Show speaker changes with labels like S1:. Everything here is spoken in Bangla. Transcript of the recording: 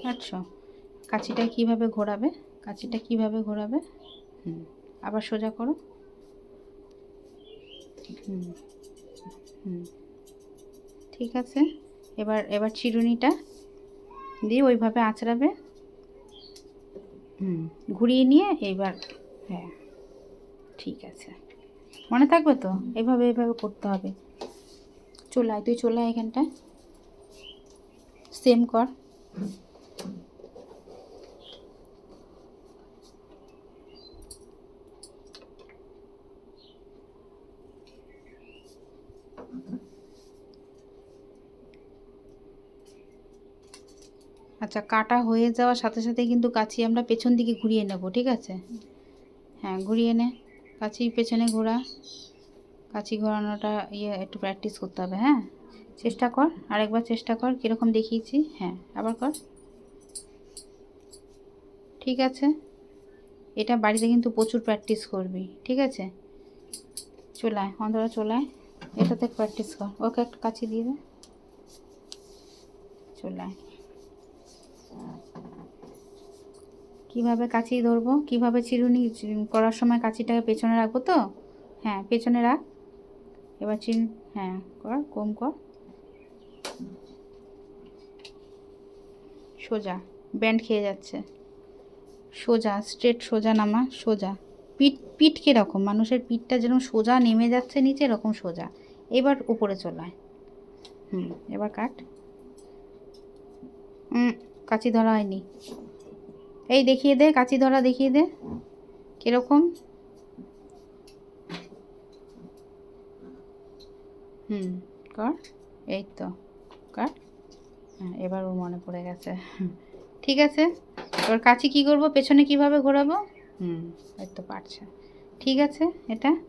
S1: কাটছো। কাঁচিটা কিভাবে ঘোরাবে, কাঁচিটা কিভাবে ঘোরাবে। আবার সোজা করো। ঠিক আছে। এবার চিরুনিটা দিয়ে ওইভাবে আঁচড়াবে। ঘুরিয়ে নিয়ে এইবার, হ্যাঁ ঠিক আছে, মনে থাকবে তো? এভাবে করতে হবে। চলে আয়, তুই চলে আয় এখানটায়, সেম কর। আচ্ছা, কাটা হয়ে যাওয়ার সাথে সাথে কিন্তু কাঁচি আমরা পেছন দিকে ঘুরিয়ে নেব, ঠিক আছে? হ্যাঁ, ঘুরিয়ে নে, কাঁচি পেছনে ঘোরা। কাঁচি ঘোরানোটা একটু প্র্যাকটিস করতে হবে। হ্যাঁ, চেষ্টা কর, আরেকবার চেষ্টা কর, কীরকম দেখিয়েছি। হ্যাঁ, আবার কর। ঠিক আছে, এটা বাড়িতে কিন্তু প্রচুর প্র্যাকটিস করবি, ঠিক আছে? চলায় অন্তরা, চলায়, এটাতে প্র্যাকটিস কর। ওকে একটা কাঁচি দিয়ে দে। চলায়, কীভাবে কাঁচি ধরবো, কীভাবে চিরুনি করার সময় কাঁচিটাকে পেছনে রাখবো তো? হ্যাঁ, পেছনে রাখ। এবার হ্যাঁ কর, কম কর, সোজা, ব্যান্ড খেয়ে যাচ্ছে। সোজা, স্ট্রেট, সোজা নামা, সোজা। পিঠ কীরকম, মানুষের পিঠটা যেরকম সোজা নেমে যাচ্ছে নিচে, এরকম সোজা। এবার উপরে চলায়। এবার কাট। কাঁচি ধরা হয়নি। এই দেখিয়ে দে, কাঁচি ধরা দেখিয়ে দে কীরকম। কর, এই তো, কাট। হ্যাঁ, এবার ওর মনে পড়ে গেছে। ঠিক আছে, এবার কাঁচি কী করবো, পেছনে কিভাবে ঘোরাবো। এই তো পারছে। ঠিক আছে, এটা